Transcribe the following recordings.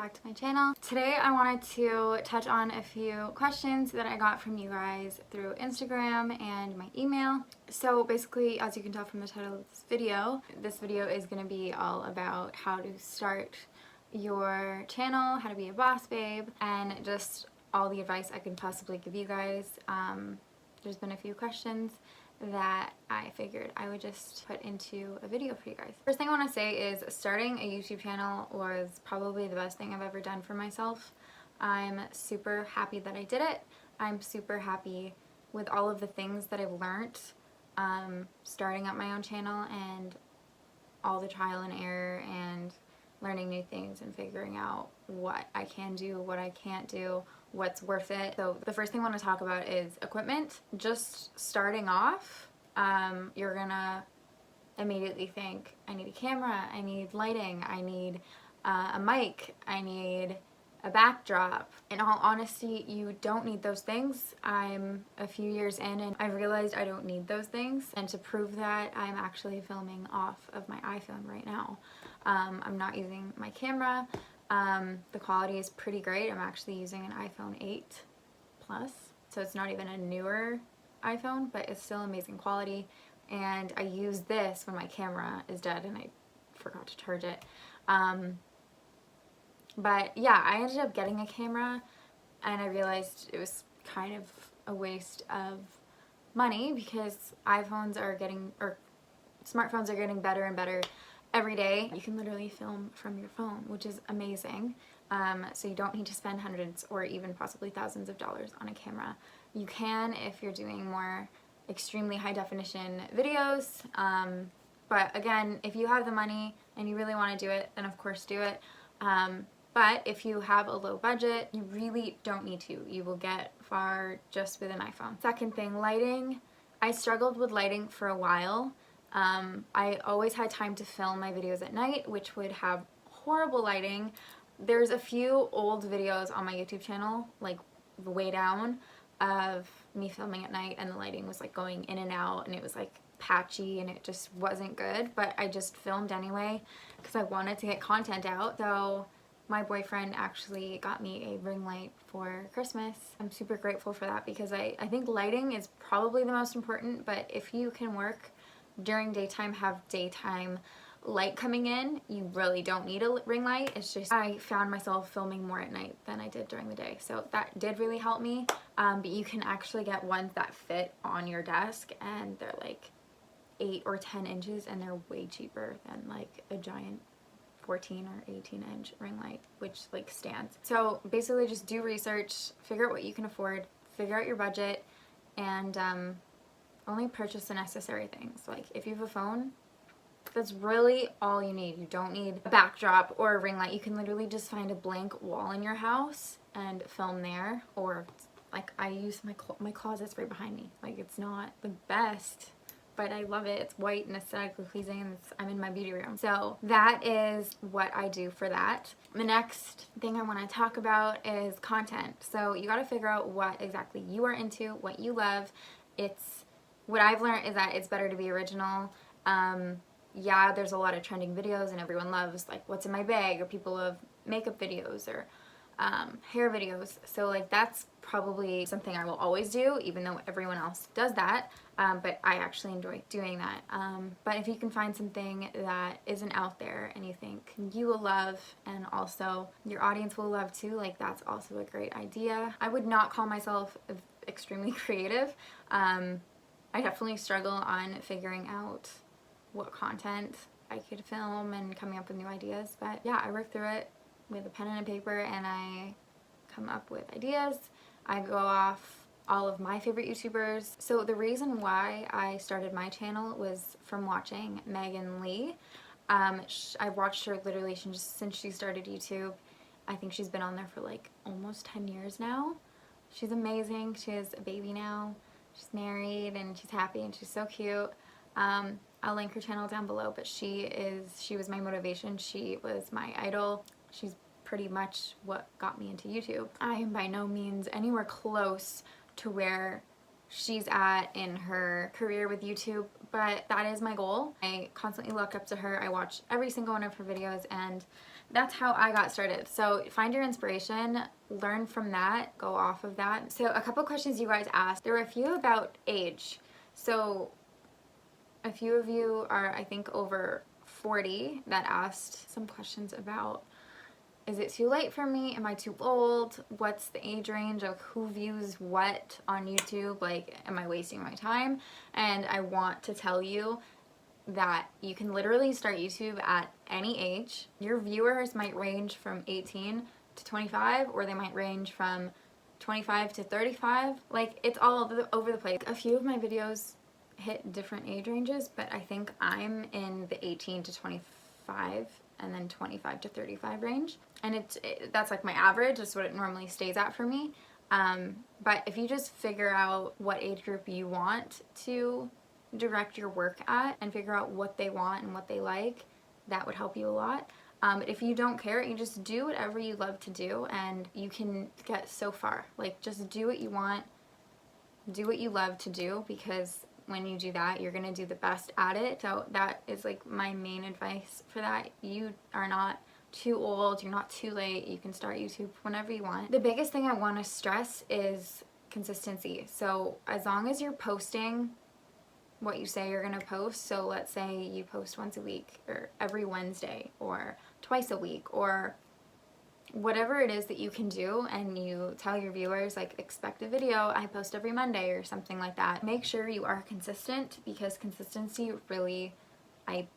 back to my channel. Today I wanted to touch on a few questions that I got from you guys through Instagram and my email. So basically, as you can tell from the title of this video is going to be all about how to start your channel, how to be a boss babe, and just all the advice I can possibly give you guys. There's been a few questions that I figured I would just put into a video for you guys. First thing I want to say is starting a YouTube channel was probably the best thing I've ever done for myself. I'm super happy that I did it. I'm super happy with all of the things that I've learned starting up my own channel and all the trial and error and learning new things and figuring out what I can do, what I can't do, what's worth it. So the first thing I want to talk about is equipment. Just starting off, you're gonna immediately think, I need a camera, I need lighting, I need a mic, I need a backdrop. In all honesty, you don't need those things. I'm a few years in and I realized I don't need those things. And to prove that, I'm actually filming off of my iPhone right now. I'm not using my camera. The quality is pretty great. I'm actually using an iPhone 8 Plus, so it's not even a newer iPhone, but it's still amazing quality. And I use this when my camera is dead and I forgot to charge it. But yeah, I ended up getting a camera and I realized it was kind of a waste of money because smartphones are getting better and better every day. You can literally film from your phone, which is amazing. So you don't need to spend hundreds or even possibly thousands of dollars on a camera. You can if you're doing more extremely high definition videos. But again, if you have the money and you really want to do it, then of course do it. But if you have a low budget, you really don't need to. You will get far just with an iPhone. Second thing, lighting. I struggled with lighting for a while. I always had time to film my videos at night, which would have horrible lighting. There's a few old videos on my YouTube channel, like way down, of me filming at night and the lighting was like going in and out and it was like patchy and it just wasn't good, but I just filmed anyway because I wanted to get content out. So my boyfriend actually got me a ring light for Christmas. I'm super grateful for that because I think lighting is probably the most important, but if you can work during daytime, have daytime light coming in, you really don't need a ring light. It's just I found myself filming more at night than I did during the day, so that did really help me. But you can actually get ones that fit on your desk and they're like 8 or 10 inches and they're way cheaper than like a giant 14 or 18 inch ring light, which like stands. So basically just do research, figure out what you can afford, figure out your budget, and only purchase the necessary things. Like if you have a phone, that's really all you need. You don't need a backdrop or a ring light. You can literally just find a blank wall in your house and film there. Or like I use my closet's right behind me. Like it's not the best, but I love it. It's white and aesthetically pleasing and I'm in my beauty room. So that is what I do for that. The next thing I want to talk about is content. So you got to figure out what exactly you are into, what you love. What I've learned is that it's better to be original. Yeah, there's a lot of trending videos and everyone loves like what's in my bag, or people love makeup videos or hair videos. So like that's probably something I will always do, even though everyone else does that. But I actually enjoy doing that. But if you can find something that isn't out there and you think you will love and also your audience will love too, like that's also a great idea. I would not call myself extremely creative. I definitely struggle on figuring out what content I could film and coming up with new ideas, but yeah, I work through it with a pen and a paper and I come up with ideas. I go off all of my favorite YouTubers. So the reason why I started my channel was from watching Megan Lee. I've watched her literally since she started YouTube. I think she's been on there for like almost 10 years now. She's amazing. She has a baby now. She's married and she's happy and she's so cute. I'll link her channel down below, but she was my motivation. She was my idol. She's pretty much what got me into YouTube. I am by no means anywhere close to where she's at in her career with YouTube, but that is my goal. I constantly look up to her. I watch every single one of her videos and that's how I got started. So find your inspiration, learn from that, go off of that. So a couple questions you guys asked. There were a few about age. So a few of you are, I think, over 40 that asked some questions about, is it too late for me? Am I too old? What's the age range of who views what on YouTube? Like, am I wasting my time? And I want to tell you that you can literally start YouTube at any age. Your viewers might range from 18 to 25, or they might range from 25 to 35. Like, it's all over the place. A few of my videos hit different age ranges, but I think I'm in the 18 to 25 and then 25 to 35 range. And that's like my average. That's what it normally stays at for me. But if you just figure out what age group you want to direct your work at and figure out what they want and what they like, that would help you a lot. If you don't care, you just do whatever you love to do and you can get so far. Like, just do what you want, do what you love to do, because when you do that, you're gonna do the best at it. So that is like my main advice for that. You are not too old, you're not too late, you can start YouTube whenever you want. The biggest thing I want to stress is consistency. So as long as you're posting what you say you're gonna post, so let's say you post once a week or every Wednesday or twice a week or whatever it is that you can do, and you tell your viewers, like, expect a video, I post every Monday or something like that. Make sure you are consistent, because consistency really, I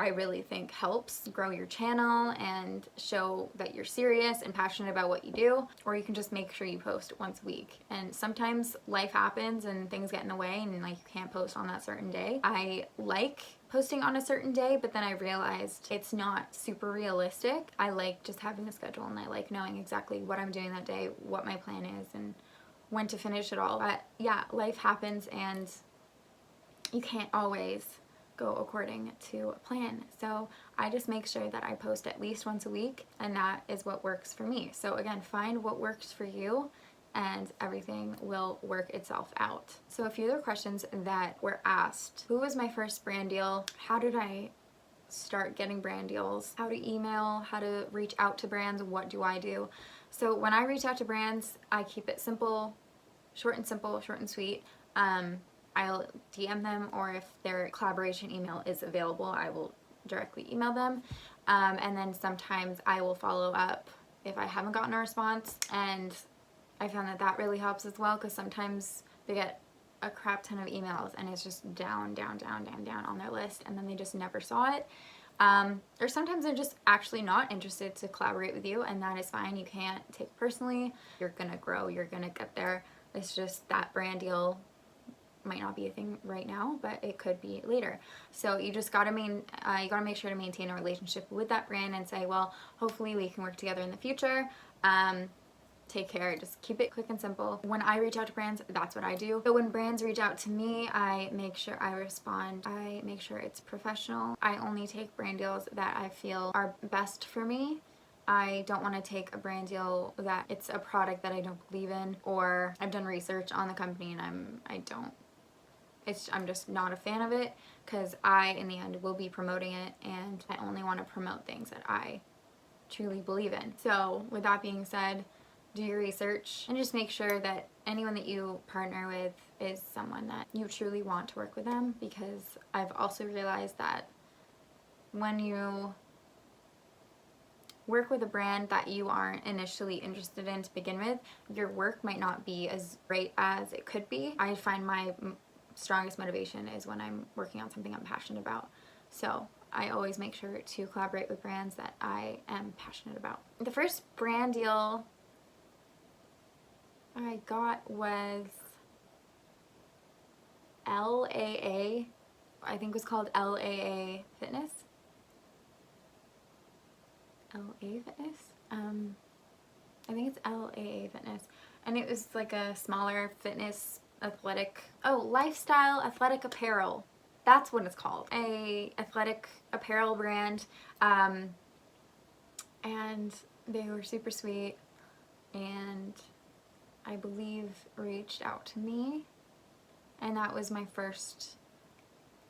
really think helps grow your channel and show that you're serious and passionate about what you do. Or you can just make sure you post once a week. And sometimes life happens and things get in the way and like you can't post on that certain day. I like posting on a certain day, but then I realized it's not super realistic. I like just having a schedule, and I like knowing exactly what I'm doing that day, what my plan is, and when to finish it all. But yeah, life happens and you can't always go according to a plan. So I just make sure that I post at least once a week, and that is what works for me. So again, find what works for you and everything will work itself out. So a few other questions that were asked. Who was my first brand deal? How did I start getting brand deals? How to email, how to reach out to brands, what do I do? So when I reach out to brands, I keep it simple, short and sweet. I'll DM them, or if their collaboration email is available, I will directly email them. And then sometimes I will follow up if I haven't gotten a response, and I found that that really helps as well, because sometimes they get a crap ton of emails and it's just down on their list, and then they just never saw it. Or sometimes they're just actually not interested to collaborate with you, and that is fine. You can't take it personally. You're gonna grow, you're gonna get there. It's just that brand deal might not be a thing right now, but it could be later. So you just gotta make sure to maintain a relationship with that brand and say, well, hopefully we can work together in the future. Take care. Just keep it quick and simple. When I reach out to brands, that's what I do. So when brands reach out to me, I make sure I respond. I make sure it's professional. I only take brand deals that I feel are best for me. I don't want to take a brand deal that it's a product that I don't believe in, or I've done research on the company and I'm just not a fan of it, because I, in the end, will be promoting it, and I only want to promote things that I truly believe in. So with that being said, do your research and just make sure that anyone that you partner with is someone that you truly want to work with them, because I've also realized that when you work with a brand that you aren't initially interested in to begin with, your work might not be as great as it could be. I find my strongest motivation is when I'm working on something I'm passionate about. So I always make sure to collaborate with brands that I am passionate about. The first brand deal I got was LAA, I think it was called LAA Fitness. LA Fitness? I think it's LAA Fitness. And it was like a smaller fitness lifestyle athletic apparel. That's what it's called. A athletic apparel brand. And they were super sweet, and I believe reached out to me, and that was my first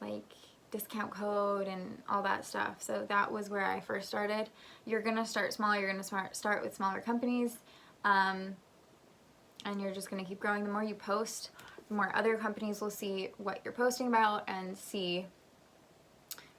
like discount code and all that stuff. So that was where I first started. You're gonna start small. You're gonna start with smaller companies, and you're just gonna keep growing. The more you post, the more other companies will see what you're posting about and see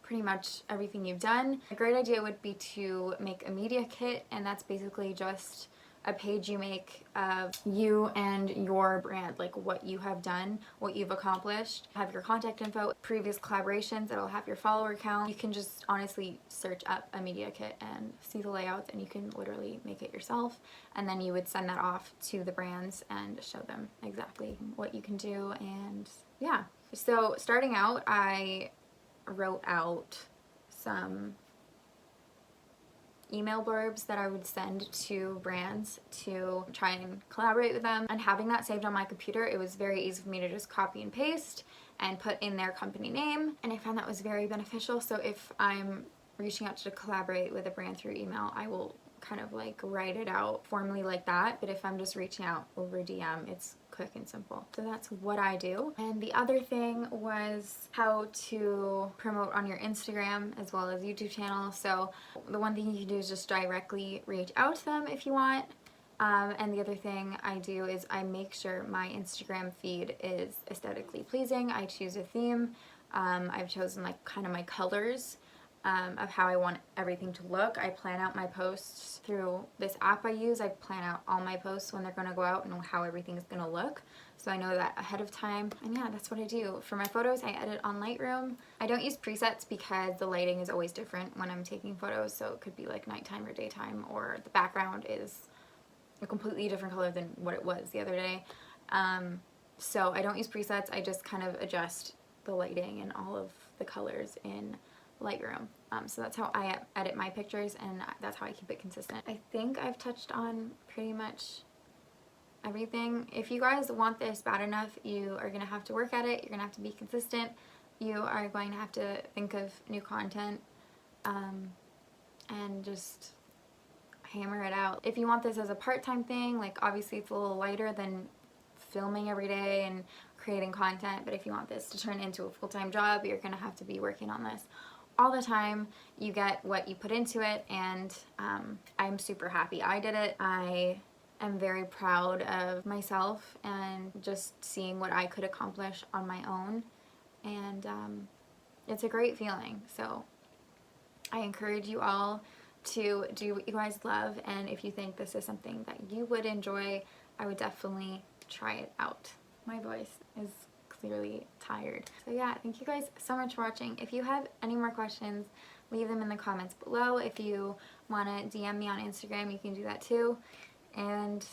pretty much everything you've done. A great idea would be to make a media kit, and that's basically just a page you make of you and your brand, like what you have done, what you've accomplished. Have your contact info, previous collaborations, it'll have your follower count. You can just honestly search up a media kit and see the layouts, and you can literally make it yourself, and then you would send that off to the brands and show them exactly what you can do. And yeah, so starting out, I wrote out some email blurbs that I would send to brands to try and collaborate with them, and having that saved on my computer, it was very easy for me to just copy and paste and put in their company name, and I found that was very beneficial. So if I'm reaching out to collaborate with a brand through email, I will kind of like write it out formally like that, but if I'm just reaching out over DM, it's quick and simple. So that's what I do. And the other thing was how to promote on your Instagram as well as YouTube channel. So the one thing you can do is just directly reach out to them if you want. And the other thing I do is I make sure my Instagram feed is aesthetically pleasing. I choose a theme. I've chosen like kind of my colors of how I want everything to look. I plan out my posts through this app I use. I plan out all my posts when they're going to go out and how everything is going to look. So I know that ahead of time. And yeah, that's what I do. For my photos, I edit on Lightroom. I don't use presets because the lighting is always different when I'm taking photos. So it could be like nighttime or daytime, or the background is a completely different color than what it was the other day. So I don't use presets. I just kind of adjust the lighting and all of the colors in Lightroom. So that's how I edit my pictures, and that's how I keep it consistent. I think I've touched on pretty much everything. If you guys want this bad enough, you are going to have to work at it. You're going to have to be consistent. You are going to have to think of new content and just hammer it out. If you want this as a part-time thing, like obviously it's a little lighter than filming every day and creating content, but if you want this to turn into a full-time job, you're going to have to be working on this all the time. You get what you put into it, and I'm super happy I did it. I am very proud of myself and just seeing what I could accomplish on my own, and it's a great feeling. So I encourage you all to do what you guys love, and if you think this is something that you would enjoy, I would definitely try it out. My voice is clearly tired. So yeah, thank you guys so much for watching. If you have any more questions, leave them in the comments below. If you want to DM me on Instagram, you can do that too. And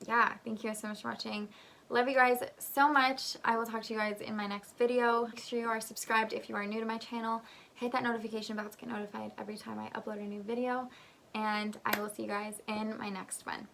yeah, thank you guys so much for watching. Love you guys so much. I will talk to you guys in my next video. Make sure you are subscribed if you are new to my channel. Hit that notification bell to get notified every time I upload a new video. And I will see you guys in my next one.